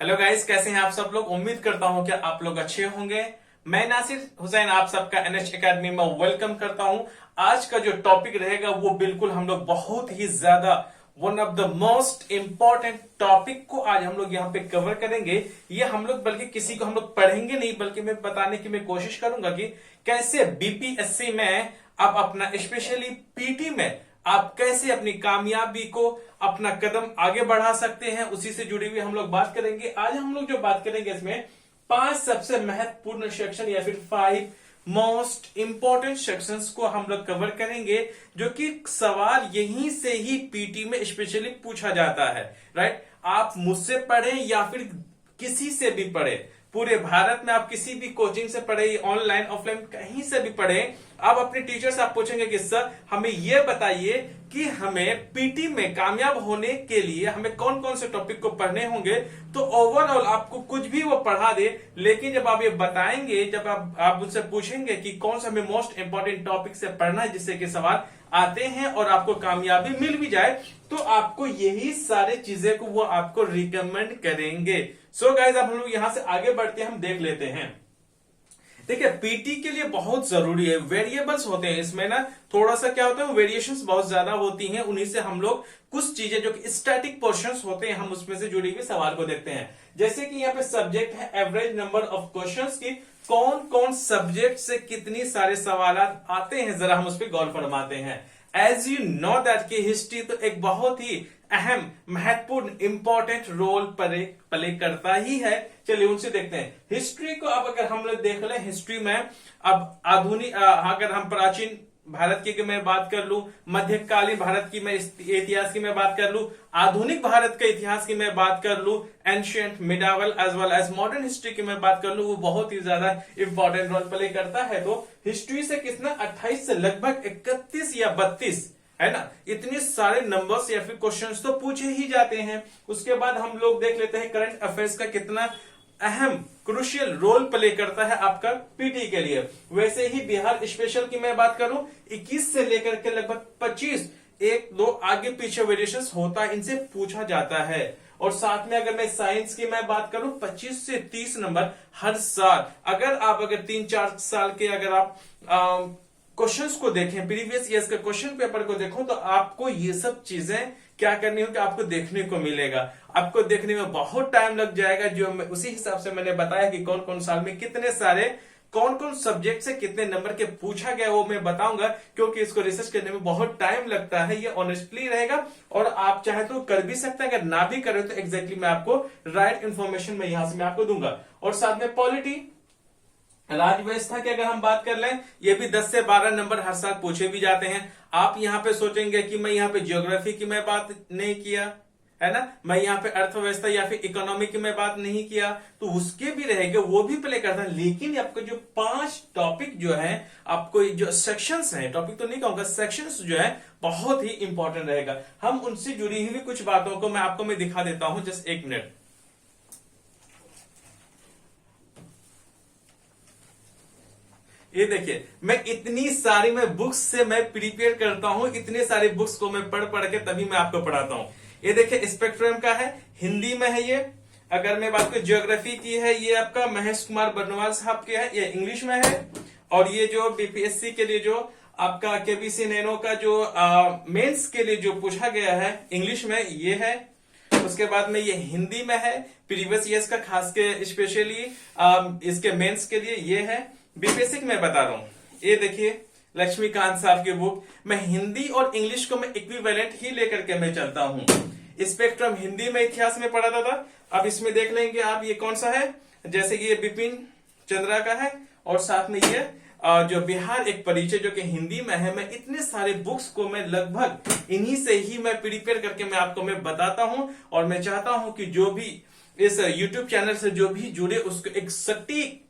Hello guys, कैसे हैं आप सब लोग। उम्मीद करता हूं कि आप लोग अच्छे होंगे। मैं नासिर हुसैन आप सबका एनएच एकेडमी में वेलकम करता हूं। आज का जो टॉपिक रहेगा वो बिल्कुल हम लोग बहुत ही ज्यादा one of the most important topic को आज हम लोग यहाँ पे कवर करेंगे। ये हम लोग बल्कि किसी को हम लोग पढ़ेंगे नहीं, बल्कि मैं बताने की मैं कोशिश करूंगा कि कैसे बीपीएससी में आप अपना स्पेशली पीटी में आप कैसे अपनी कामयाबी को अपना कदम आगे बढ़ा सकते हैं, उसी से जुड़ी हुई हम लोग बात करेंगे। आज हम लोग जो बात करेंगे इसमें 5 सबसे महत्वपूर्ण सेक्शन या फिर 5 मोस्ट इंपॉर्टेंट सेक्शंस को हम लोग कवर करेंगे, जो कि सवाल यहीं से ही पीटी में स्पेशली पूछा जाता है। राइट, आप मुझसे पढ़े या फिर किसी से भी पढ़े, पूरे भारत में आप किसी भी कोचिंग से पढ़े, ऑनलाइन ऑफलाइन कहीं से भी पढ़े, आप अपने टीचर से आप पूछेंगे कि सर हमें यह बताइए कि हमें पीटी में कामयाब होने के लिए हमें कौन कौन से टॉपिक को पढ़ने होंगे। तो ओवरऑल आपको कुछ भी वो पढ़ा दे, लेकिन जब आप ये बताएंगे, जब आप उनसे पूछेंगे कि कौन सा हमें मोस्ट इंपॉर्टेंट टॉपिक से पढ़ना है जिससे कि सवाल आते हैं और आपको कामयाबी मिल भी जाए, तो आपको यही सारे चीजें को वो आपको रिकमेंड करेंगे। सो गाइस, अब हम लोग यहां से आगे बढ़ते हैं, हम देख लेते हैं। देखिए, पीटी के लिए बहुत जरूरी है, वेरिएबल्स होते हैं इसमें ना, थोड़ा सा क्या होता है, वेरिएशंस बहुत ज्यादा होती हैं, उन्हीं से हम लोग कुछ चीजें जो कि स्टैटिक पोर्शंस होते हैं, हम उसमें से जुड़ी हुई सवाल को देखते हैं। जैसे कि यहाँ पे सब्जेक्ट है एवरेज नंबर ऑफ क्वेश्चंस की, कौन कौन सब्जेक्ट से कितनी सारे सवाल आते हैं, जरा हम उस पर गौर फरमाते हैं। एज यू नो दैट की हिस्ट्री तो एक बहुत ही अहम महत्वपूर्ण इंपॉर्टेंट रोल प्ले करता ही है। चलिए उनसे देखते हैं। हिस्ट्री को अब अगर हम लोग देख लें, हिस्ट्री में अब आधुनिक अगर हम प्राचीन भारत की मैं बात कर लूं, मध्यकालीन भारत की मैं इतिहास की मैं बात कर लूं, आधुनिक भारत के इतिहास की मैं बात कर लूं, ancient medieval as well as modern history की मैं बात कर लूं, वो बहुत ही ज्यादा इंपॉर्टेंट रोल प्ले करता है। तो हिस्ट्री से कितना 28 से लगभग 31 या 32 है ना, इतने सारे नंबर्स या फिर क्वेश्चंस तो पूछे ही जाते हैं। उसके बाद हम लोग देख लेते हैं करंट अफेयर्स का कितना अहम क्रुशियल रोल प्ले करता है आपका पीटी के लिए। वैसे ही बिहार स्पेशल की मैं बात करूं, 21 से लेकर के लगभग 25 एक दो आगे पीछे वेरिएशंस होता है, इनसे पूछा जाता है। और साथ में अगर मैं साइंस की मैं बात करूं, 25 से 30 नंबर हर साल। अगर 3-4 साल के अगर आप क्वेश्चंस को देखें, प्रीवियस ईयर्स का क्वेश्चन पेपर को देखो, तो आपको ये सब चीजें क्या करनी होगी, आपको देखने को मिलेगा। आपको देखने में बहुत टाइम लग जाएगा, जो उसी हिसाब से मैंने बताया कि कौन कौन साल में कितने सारे कौन कौन सब्जेक्ट से कितने नंबर के पूछा गया, वो मैं बताऊंगा, क्योंकि इसको रिसर्च करने में बहुत टाइम लगता है। ये ऑनेस्टली रहेगा और आप चाहे तो कर भी सकते हैं, अगर ना भी करें तो एग्जैक्टली मैं आपको राइट इन्फॉर्मेशन में यहां से मैं आपको दूंगा। और साथ में पॉलिटी, राज्य व्यवस्था की अगर हम बात कर लें, ये भी 10 से 12 नंबर हर साल पूछे भी जाते हैं। आप यहाँ पे सोचेंगे कि मैं यहाँ पे ज्योग्राफी की मैं बात नहीं किया है ना, मैं यहाँ पे अर्थव्यवस्था या फिर इकोनॉमी की मैं बात नहीं किया, तो उसके भी रहेंगे, वो भी प्ले करता है। लेकिन आपको जो 5 टॉपिक जो है, आपको जो सेक्शंस हैं, टॉपिक तो नहीं कहूंगा, सेक्शंस जो है बहुत ही इंपॉर्टेंट रहेगा। हम उनसे जुड़ी हुई कुछ बातों को मैं दिखा देता हूं, जस्ट 1 मिनट। ये देखिए, मैं इतनी सारी बुक्स से मैं प्रिपेयर करता हूं, इतने सारे बुक्स को मैं पढ़ पढ़ के तभी मैं आपको पढ़ाता हूं। ये देखिए, स्पेक्ट्रम का है, हिंदी में है ये। अगर मैं बात करूं ज्योग्राफी की है, ये आपका महेश कुमार बर्नवाल साहब के है, ये इंग्लिश में है। और ये जो बीपीएससी के लिए जो आपका केबीसी नैनो का जो मेंस के लिए जो पूछा गया है इंग्लिश में, ये है। उसके बाद में ये हिंदी में है, प्रीवियस ईयर्स का खास के स्पेशली इसके मेंस के लिए ये है। बीपीएससी में बता रहा हूं, ये देखिए लक्ष्मीकांत साहब की बुक। मैं हिंदी और इंग्लिश को मैं इक्विवेलेंट ही लेकर के मैं चलता हूं। स्पेक्ट्रम हिंदी में इतिहास में पढ़ा था। अब इसमें देख लेंगे आप, ये कौन सा है, जैसे कि ये बिपिन चंद्रा का है, और साथ में ये जो बिहार एक परिचय जो कि हिंदी में है। मैं इतने सारे बुक्स को मैं लगभग इन्हीं से ही मैं प्रिपेयर करके मैं आपको मैं बताता हूं। और मैं चाहता हूं कि जो भी इस यूट्यूब चैनल से जो भी जुड़े, उसको एक सटीक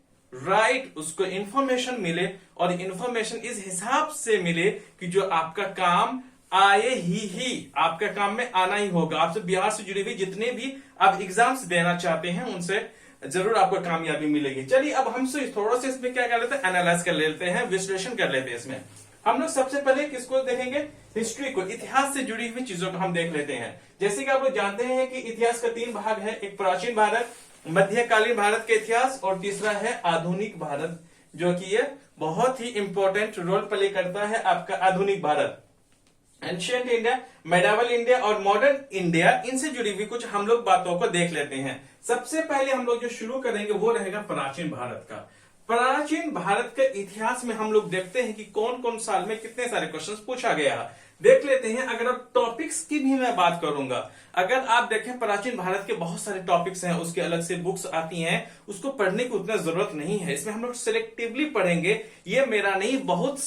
उसको इंफॉर्मेशन मिले, और इंफॉर्मेशन इस हिसाब से मिले कि जो आपका काम आए ही आपका काम में आना ही होगा। आपसे बिहार से जुड़ी हुई जितने भी आप एग्जाम्स देना चाहते हैं, उनसे जरूर आपको कामयाबी मिलेगी। चलिए अब हमसे थोड़ा सा इसमें क्या कर लेते हैं, एनालाइज कर लेते हैं, विश्लेषण कर लेते हैं इसमें। हम लोग सबसे पहले किसको देखेंगे, हिस्ट्री को, इतिहास से जुड़ी हुई चीजों को हम देख लेते हैं। जैसे कि आप लोग जानते हैं कि इतिहास का 3 भाग है, एक प्राचीन भारत, मध्यकालीन भारत का इतिहास और तीसरा है आधुनिक भारत, जो कि ये बहुत ही इंपॉर्टेंट रोल प्ले करता है आपका आधुनिक Bharat. Ancient India, medieval India और मॉडर्न इंडिया, इनसे जुड़ी हुई कुछ हम लोग बातों को देख लेते हैं। सबसे पहले हम लोग जो शुरू करेंगे वो रहेगा प्राचीन भारत का। प्राचीन भारत के इतिहास में हम लोग देखते हैं कि कौन कौन साल में कितने सारे क्वेश्चंस पूछा गया है, देख लेते हैं। अगर आप टॉपिक्स की भी मैं बात करूंगा, अगर आप देखें प्राचीन भारत के बहुत सारे टॉपिक्स हैं, उसके अलग से बुक्स आती हैं, उसको पढ़ने की उतना जरूरत नहीं है। इसमें हम लोग सिलेक्टिवली पढ़ेंगे, ये मेरा नहीं, बहुत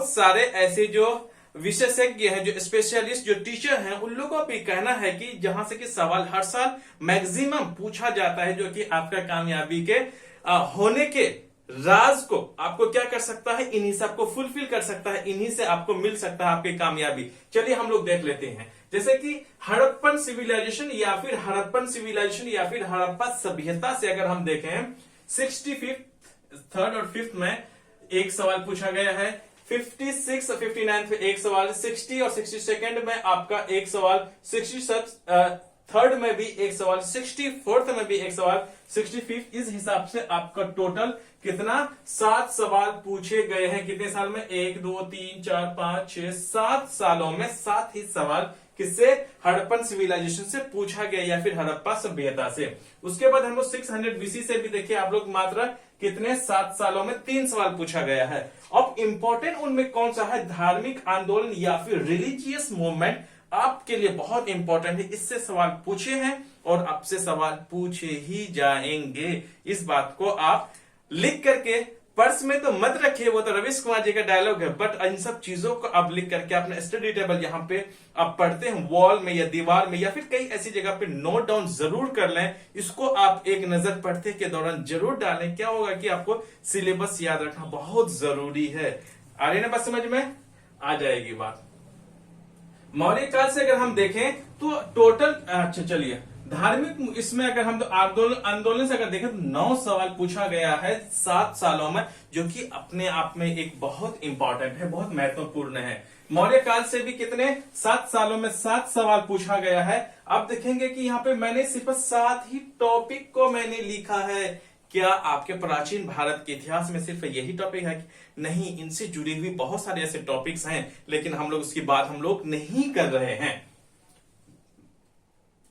सारे ऐसे जो विशेषज्ञ हैं, जो स्पेशलिस्ट, जो टीचर हैं, उन लोगों का भी कहना है कि जहां से कि सवाल हर साल मैक्सिमम पूछा जाता है, जो कि आपका कामयाबी के होने के राज को आपको क्या कर सकता है, इन्हीं से आपको फुलफिल कर सकता है, इन्हीं से आपको मिल सकता है आपकी कामयाबी। चलिए हम लोग देख लेते हैं। जैसे कि हड़प्पन सिविलाइजेशन या फिर हड़प्पा सभ्यता से अगर हम देखें, 65th और 5th में एक सवाल पूछा गया है, 56 और 59 में एक सवाल, 60 और 62 में आपका एक सवाल, 63rd में भी एक सवाल, 64th में भी एक सवाल, 65th, इस हिसाब से आपका टोटल कितना 7 सवाल पूछे गए हैं। कितने साल में, 1 2 3 4 5 6 7 सालों में 7 ही सवाल किससे, हड़प्पन सिविलाइजेशन से पूछा गया या फिर हड़प्पा सभ्यता से। उसके बाद हम लोग 600 BC से भी देखिए आप लोग, मात्र कितने 7 सालों में 3 सवाल पूछा गया है। अब इंपॉर्टेंट उनमें कौन सा है, धार्मिक आंदोलन या फिर रिलीजियस मूवमेंट, आपके लिए बहुत इंपॉर्टेंट है। इससे सवाल पूछे हैं और आपसे सवाल पूछे ही जाएंगे। इस बात को आप लिख करके पर्स में तो मत रखिए, वो तो रवीश कुमार जी का डायलॉग है, बट इन सब चीजों को आप लिख करके अपना स्टडी टेबल जहां पे आप पढ़ते हैं, वॉल में या दीवार में या फिर कई ऐसी जगह पे नोट डाउन जरूर कर लें। इसको आप एक नजर पढ़ते के दौरान जरूर डालें। क्या होगा कि आपको सिलेबस याद रखना बहुत जरूरी है। आ रही ना बात समझ में, आ जाएगी बात। मौर्य काल से अगर हम देखें तो टोटल, अच्छा चलिए, धार्मिक इसमें अगर हम तो आंदोलन से अगर देखें तो 9 सवाल पूछा गया है 7 सालों में, जो कि अपने आप में एक बहुत इंपॉर्टेंट है, बहुत महत्वपूर्ण है। मौर्य काल से भी कितने 7 सालों में 7 सवाल पूछा गया है। अब देखेंगे कि यहाँ पे मैंने सिर्फ 7 ही टॉपिक को मैंने लिखा है। क्या आपके प्राचीन भारत के इतिहास में सिर्फ यही टॉपिक है? नहीं, इनसे जुड़ी हुई बहुत सारे ऐसे टॉपिक्स हैं, लेकिन हम लोग उसकी बात हम लोग नहीं कर रहे हैं।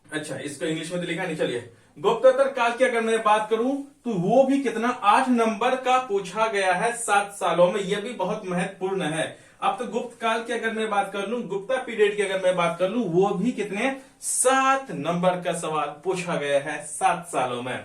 अच्छा, इसको इंग्लिश में तो लिखा नहीं। चलिए, गुप्तोत्तर काल की अगर मैं बात करूं तो वो भी कितना 8 नंबर का पूछा गया है 7 सालों में, यह भी बहुत महत्वपूर्ण है। अब तो गुप्त काल की अगर मैं बात कर लूं, गुप्ता पीरियड की अगर मैं बात कर लूं, वो भी कितने 7 नंबर का सवाल पूछा गया है 7 सालों में।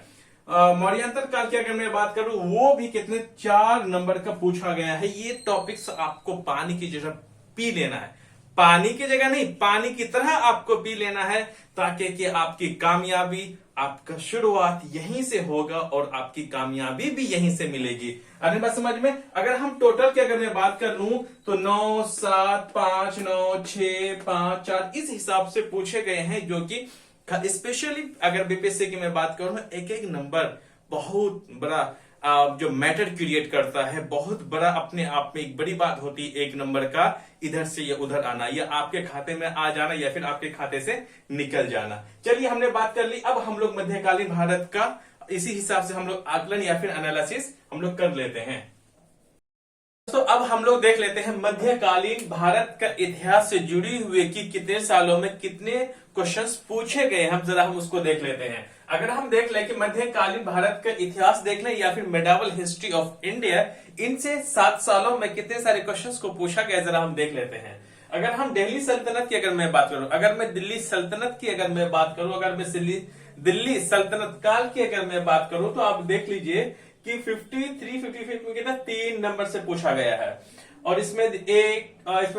मौर्यांतर काल की अगर मैं बात करूं, वो भी कितने 4 नंबर का पूछा गया है। ये टॉपिक्स आपको पानी की जगह पी लेना है, पानी की जगह नहीं, पानी की तरह आपको पी लेना है, ताकि कि आपकी कामयाबी, आपका शुरुआत यहीं से होगा और आपकी कामयाबी भी यहीं से मिलेगी। अरे बात समझ में। अगर हम टोटल की अगर मैं बात कर लूं तो 9 7 5 9 6 5 4 इस हिसाब से पूछे गए हैं, जो कि स्पेशली अगर बीपीएससी की मैं बात करूं, एक एक नंबर बहुत बड़ा जो मैटर क्रिएट करता है, बहुत बड़ा अपने आप में एक बड़ी बात होती है। एक नंबर का इधर से या उधर आना, या आपके खाते में आ जाना या फिर आपके खाते से निकल जाना। चलिए, हमने बात कर ली। अब हम लोग मध्यकालीन भारत का इसी हिसाब से हम लोग आकलन या फिर एनालिसिस हम लोग कर लेते हैं। तो अब हम लोग देख लेते हैं मध्यकालीन भारत का इतिहास से जुड़ी हुए कि कितने सालों में कितने क्वेश्चंस पूछे गए। हम उसको देख लेते हैं। अगर हम देख लें कि मध्यकालीन भारत का इतिहास देख लें या फिर मेडावल हिस्ट्री ऑफ इंडिया, इनसे 7 सालों में कितने सारे क्वेश्चंस को पूछा गया, जरा हम देख लेते हैं। अगर हम दिल्ली सल्तनत की अगर मैं बात करूं, अगर मैं दिल्ली सल्तनत की अगर मैं बात करूं, अगर मैं दिल्ली सल्तनत काल की अगर मैं बात करूं, तो आप देख लीजिए कि 53 55 में कितना 3 नंबर से पूछा गया है, और इसमें 3 1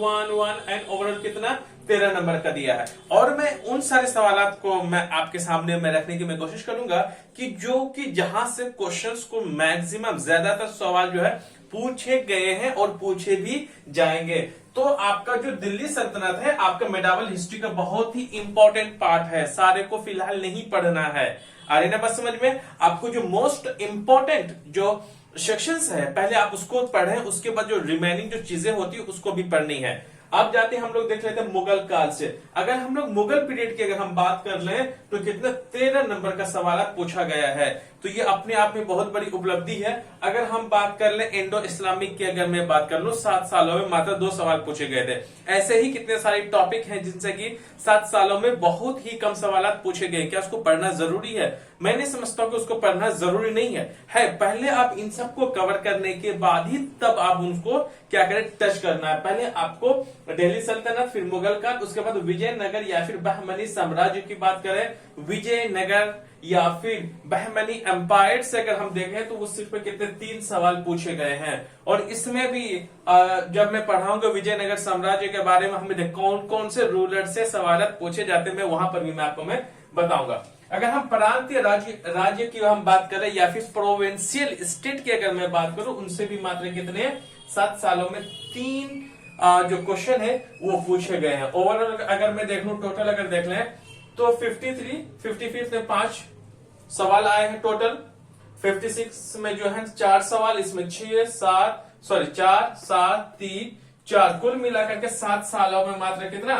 1 एंड ओवरऑल कितना 13 नंबर का दिया है। और मैं उन सारे सवालात को मैं आपके सामने में रखने की मैं कोशिश करूंगा कि जहां से क्वेश्चंस को मैक्सिमम ज्यादातर सवाल जो है पूछे गए हैं और पूछे भी जाएंगे। तो आपका जो दिल्ली सल्तनत है, आपका मेडावल हिस्ट्री का बहुत ही इंपॉर्टेंट पार्ट है, सारे को फिलहाल नहीं पढ़ना है। आ रही ना बात समझ में। आपको जो मोस्ट इंपॉर्टेंट जो सेक्शंस है, पहले आप उसको पढ़ें, उसके बाद जो रिमेनिंग जो चीजें होती है उसको भी पढ़नी है। अब जाते हैं हम लोग देख लेते हैं मुगल काल से। अगर हम लोग मुगल पीरियड की अगर हम बात कर लें तो कितने 13 नंबर का सवाल पूछा गया है, तो ये अपने आप में बहुत बड़ी उपलब्धि है। अगर हम बात कर लें इंडो इस्लामिक की, अगर मैं बात कर लूं 7 सालों में मात्र 2 सवाल पूछे गए थे। ऐसे ही कितने सारे टॉपिक हैं जिनसे कि 7 सालों में बहुत ही कम सवाल पूछे गए। क्या उसको पढ़ना जरूरी है? मैं नहीं समझता हूं कि उसको पढ़ना जरूरी नहीं है पहले आप इन सबको कवर करने के बाद ही तब आप उनको क्या करें, टच करना है। पहले आपको दिल्ली सल्तनत, फिर मुगल काल, उसके बाद विजयनगर या फिर बहमनी साम्राज्य की बात करें, विजयनगर या फिर बहमनी एम्पायर से अगर हम देखें तो वो सिर्फ कितने 3 सवाल पूछे गए हैं। और इसमें भी जब मैं पढ़ाऊंगा विजयनगर साम्राज्य के बारे में, हमें कौन कौन से रूलर से सवाल पूछे जाते हैं, मैं वहां पर भी मैं आपको मैं बताऊंगा। अगर हम प्रांतीय राज्य की हम बात करें या फिर प्रोविंशियल स्टेट की अगर मैं बात करूं, उनसे भी मात्र कितने 7 सालों में 3 जो क्वेश्चन है वो पूछे गए हैं। ओवरऑल अगर मैं देख लूं, टोटल अगर देख लें तो 55 में 5 सवाल आए हैं टोटल। 56 में जो है 4 सवाल, इसमें 4 7 3 4, कुल मिलाकर के 7 सालों में मात्र कितना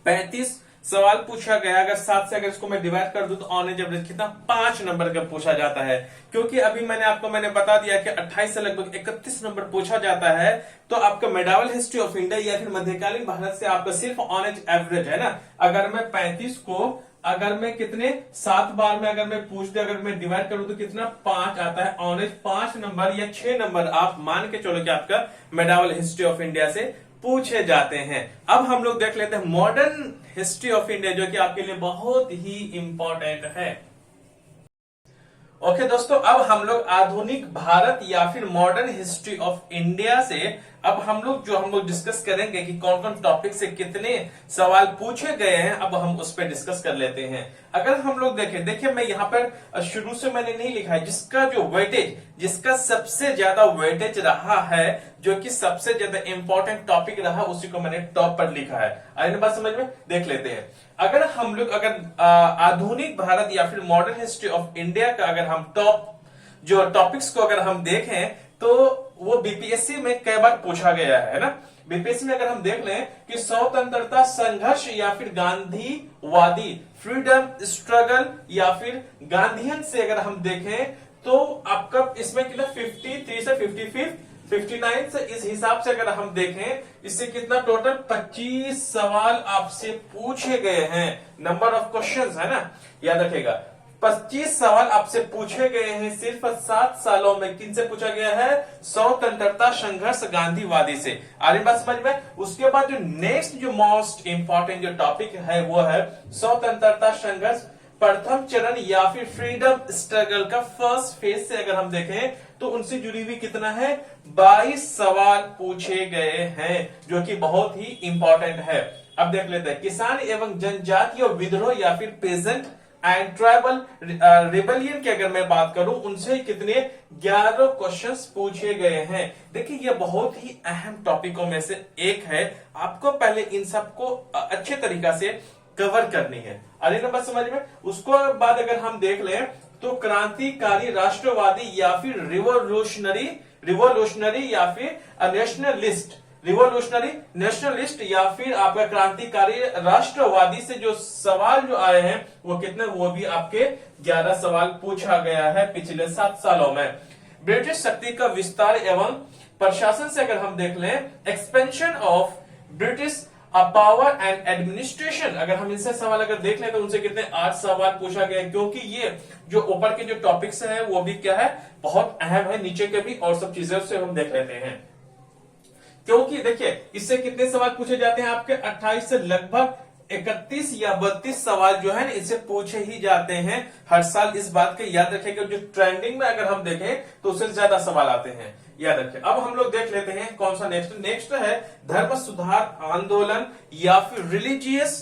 35 सवाल पूछा गया। अगर 7 से अगर इसको मैं डिवाइड कर दूं तो ऑन एज एवरेज कितना 5 नंबर का पूछा जाता है। क्योंकि अभी मैंने बता दिया कि 28 से लगभग 31 नंबर पूछा जाता है, तो आपका मेडावल हिस्ट्री ऑफ इंडिया या फिर मध्यकालीन भारत से आपका सिर्फ ऑन एज एवरेज है ना। अगर मैं 35 को अगर मैं कितने 7 बार में अगर मैं पूछ दे, अगर मैं डिवाइड करूं तो कितना 5 आता है। ऑन एज 5 नंबर या 6 नंबर आप मान के चलो कि आपका मेडावल हिस्ट्री ऑफ इंडिया से पूछे जाते हैं। अब हम लोग देख लेते हैं मॉडर्न हिस्ट्री ऑफ इंडिया, जो कि आपके लिए बहुत ही इंपॉर्टेंट है। ओके दोस्तों, अब हम लोग आधुनिक भारत या फिर मॉडर्न हिस्ट्री ऑफ इंडिया से अब हम लोग डिस्कस करेंगे कि कौन कौन टॉपिक से कितने सवाल पूछे गए हैं। अब हम उस पर डिस्कस कर लेते हैं। अगर हम लोग देखिए मैं यहाँ पर शुरू से मैंने नहीं लिखा है, जिसका जो वेटेज, जिसका सबसे ज्यादा वेटेज रहा है, जो कि सबसे ज्यादा इंपॉर्टेंट टॉपिक रहा, उसी को मैंने टॉप पर लिखा है। आगे बात समझ में देख लेते हैं। अगर हम लोग आधुनिक भारत या फिर मॉडर्न हिस्ट्री ऑफ इंडिया का अगर हम टॉप जो टॉपिक्स को अगर हम देखें तो वो बीपीएससी में कई बार पूछा गया है ना। बीपीएससी में अगर हम देख लें कि स्वतंत्रता संघर्ष या फिर गांधीवादी फ्रीडम स्ट्रगल या फिर गांधीयन से अगर हम देखें तो आपका इसमें कितना 53 से 59 से इस हिसाब से अगर हम देखें, इससे कितना टोटल 25 सवाल आपसे पूछे गए हैं। नंबर ऑफ क्वेश्चंस है ना, याद रखेगा 25 सवाल आपसे पूछे गए हैं सिर्फ 7 सालों में। किन से पूछा गया है? स्वतंत्रता संघर्ष गांधीवादी से। आगे बात समझ में। उसके बाद जो नेक्स्ट जो मोस्ट इंपॉर्टेंट जो टॉपिक है वो है स्वतंत्रता संघर्ष प्रथम चरण या फिर फ्रीडम स्ट्रगल का फर्स्ट फेज से अगर हम देखें तो उनसे जुड़ी हुई कितना है 22 सवाल पूछे गए हैं, जो कि बहुत ही इंपॉर्टेंट है। अब देख लेते हैं किसान एवं जनजातीय विद्रोह या फिर पेजेंट एंड ट्राइबल रिबेलियन की अगर मैं बात करूं, उनसे कितने 11 क्वेश्चंस पूछे गए हैं। देखिए ये बहुत ही अहम टॉपिकों में से एक है। आपको पहले इन सबको अच्छे तरीका से कवर करनी है। अरे नंबर समझ में। उसको बाद अगर हम देख लें तो क्रांतिकारी राष्ट्रवादी या फिर रिवोल्यूशनरी या फिर नेशनलिस्ट या फिर आपका क्रांतिकारी राष्ट्रवादी से जो सवाल जो आए हैं वो कितने, वो भी आपके 11 सवाल पूछा गया है पिछले 7 सालों में। ब्रिटिश शक्ति का विस्तार एवं प्रशासन से अगर हम देख लें, expansion of British power and administration, अगर हम इनसे सवाल अगर देख लें तो उनसे कितने 8 सवाल पूछा गया, क्योंकि ये जो ऊपर के जो टॉपिक्स हैं वो भी क्या है, बहुत अहम है। नीचे के भी और सब चीजें उससे हम देख लेते हैं। क्योंकि देखिए इससे कितने सवाल पूछे जाते हैं आपके 28 से लगभग 31 या 32 सवाल जो है ना इससे पूछे ही जाते हैं हर साल। इस बात के याद रखें कि जो ट्रेंडिंग में अगर हम देखें तो उससे ज्यादा सवाल आते हैं, याद रखें। अब हम लोग देख लेते हैं कौन सा नेक्स्ट है धर्म सुधार आंदोलन या फिर रिलीजियस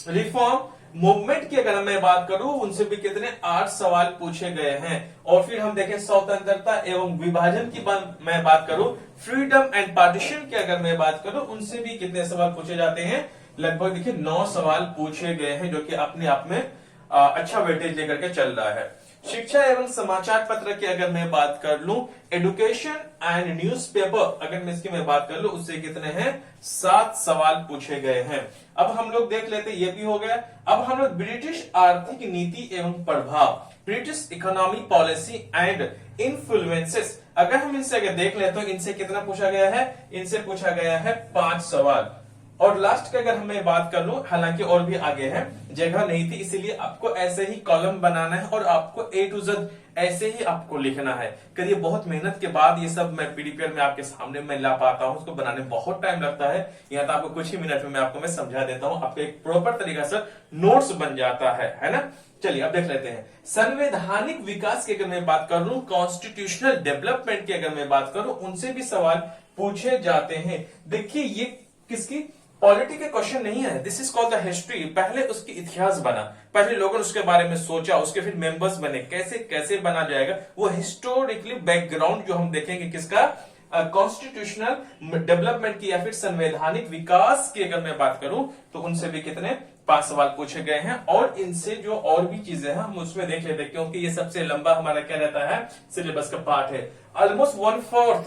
रिफॉर्म मूवमेंट की अगर मैं बात करूं, उनसे भी कितने 8 सवाल पूछे गए हैं। और फिर हम देखें स्वतंत्रता एवं विभाजन की मैं बात करूं, फ्रीडम एंड पार्टीशन की अगर मैं बात करूं, उनसे भी कितने सवाल पूछे जाते हैं, लगभग देखिए 9 सवाल पूछे गए हैं, जो कि अपने आप में अच्छा वेटेज लेकर के चल रहा है। शिक्षा एवं समाचार पत्र की अगर मैं बात कर लूं, एडुकेशन एंड न्यूज़पेपर अगर मैं इसकी मैं बात कर लूं, उससे कितने हैं 7 सवाल पूछे गए हैं। अब हम लोग देख लेते, ये भी हो गया। अब हम लोग ब्रिटिश आर्थिक नीति एवं प्रभाव, British economy policy and influences, अगर हम इनसे अगर देख ले तो इनसे कितना पूछा गया है, इनसे पूछा गया है 5 सवाल। और लास्ट की अगर मैं बात कर लूं, हालांकि और भी आगे है, जगह नहीं थी इसीलिए आपको ऐसे ही कॉलम बनाना है और आपको A to Z ऐसे ही आपको लिखना है। करिए बहुत मेहनत के बाद ये सब मैं पीडीएफ में आपके सामने मैं ला पाता हूं, उसको बनाने में बहुत टाइम लगता है। यहाँ तो आपको कुछ ही मिनट में मैं समझा देता हूं, आपको एक प्रॉपर तरीका से नोट्स बन जाता है ना। चलिए अब देख लेते हैं संवैधानिक विकास की अगर मैं बात कर लूं, कॉन्स्टिट्यूशनल डेवलपमेंट की अगर मैं बात करूं, उनसे भी सवाल पूछे जाते हैं। देखिए ये किसकी पॉलिटी के क्वेश्चन नहीं है, this is called the history. पहले उसकी इतिहास बना, पहले लोगों ने उसके बारे में सोचा, उसके फिर मेंबर्स बने, कैसे कैसे बना जाएगा वो हिस्टोरिकली बैकग्राउंड जो हम देखेंगे किसका, कॉन्स्टिट्यूशनल डेवलपमेंट की या फिर संवैधानिक विकास की अगर मैं बात करूं तो उनसे भी कितने 5 सवाल पूछे गए हैं। और इनसे जो और भी चीजें हैं हम उसमें देख लेते हैं, क्योंकि ये सबसे लंबा हमारा क्या रहता है, सिलेबस का पार्ट है। ऑलमोस्ट 1/4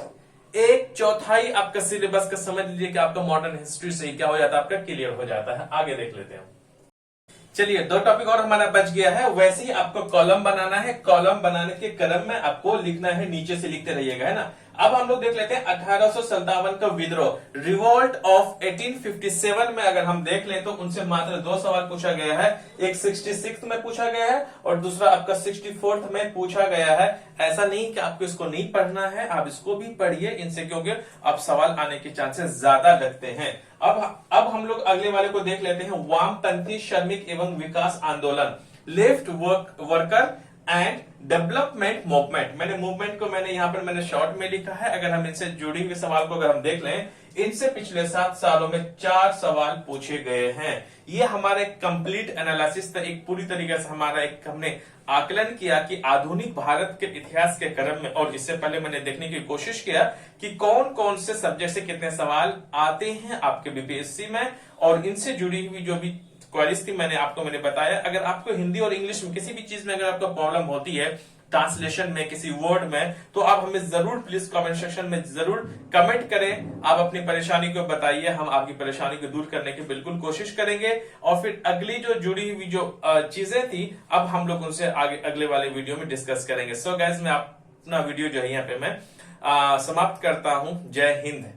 एक चौथाई आपका सिलेबस का समझ लीजिए कि आपका मॉडर्न हिस्ट्री से क्या हो जाता है, आपका क्लियर हो जाता है। आगे देख लेते हैं। चलिए 2 टॉपिक और हमारा बच गया है। वैसे ही आपको कॉलम बनाना है, कॉलम बनाने के क्रम में आपको लिखना है, नीचे से लिखते रहिएगा, है ना। अब हम लोग देख लेते हैं 1857 का विद्रोह, रिवॉल्ट ऑफ 1857 में अगर हम देख लें तो उनसे मात्र 2 सवाल पूछा गया है। एक 66 में पूछा गया है और दूसरा आपका 64 में पूछा गया है। ऐसा नहीं कि आपको इसको नहीं पढ़ना है, आप इसको भी पढ़िए इनसे, क्योंकि अब सवाल आने के चांसेस ज्यादा लगते हैं। अब हम लोग अगले वाले को देख लेते हैं, वामपंथी श्रमिक एवं विकास आंदोलन, left worker and development movement. मैंने मूवमेंट को यहाँ पर मैंने शॉर्ट में लिखा है। अगर हम इनसे जुड़े हुए सवाल को अगर हम देख लें, इनसे पिछले 7 सालों में 4 सवाल पूछे गए हैं। ये हमारे कंप्लीट एनालिसिस था, एक पूरी तरीके से हमारा एक हमने आकलन किया कि आधुनिक भारत के इतिहास के क्रम में, और इससे पहले मैंने देखने की कोशिश किया कि कौन कौन से सब्जेक्ट से कितने सवाल आते हैं आपके बीपीएससी में, और इनसे जुड़ी हुई जो भी क्वेरीज थी मैंने बताया। अगर आपको हिंदी और इंग्लिश में किसी भी चीज में अगर आपको प्रॉब्लम होती है, ट्रांसलेशन में, किसी वर्ड में, तो आप हमें जरूर प्लीज कमेंट सेक्शन में जरूर कमेंट करें। आप अपनी परेशानी को बताइए, हम आपकी परेशानी को दूर करने की बिल्कुल कोशिश करेंगे। और फिर अगली जो जुड़ी हुई जो चीजें थी, अब हम लोग उनसे आगे अगले वाले वीडियो में डिस्कस करेंगे। सो गाइस, मैं अपना वीडियो जो है यहाँ पे मैं समाप्त करता हूं। जय हिंद।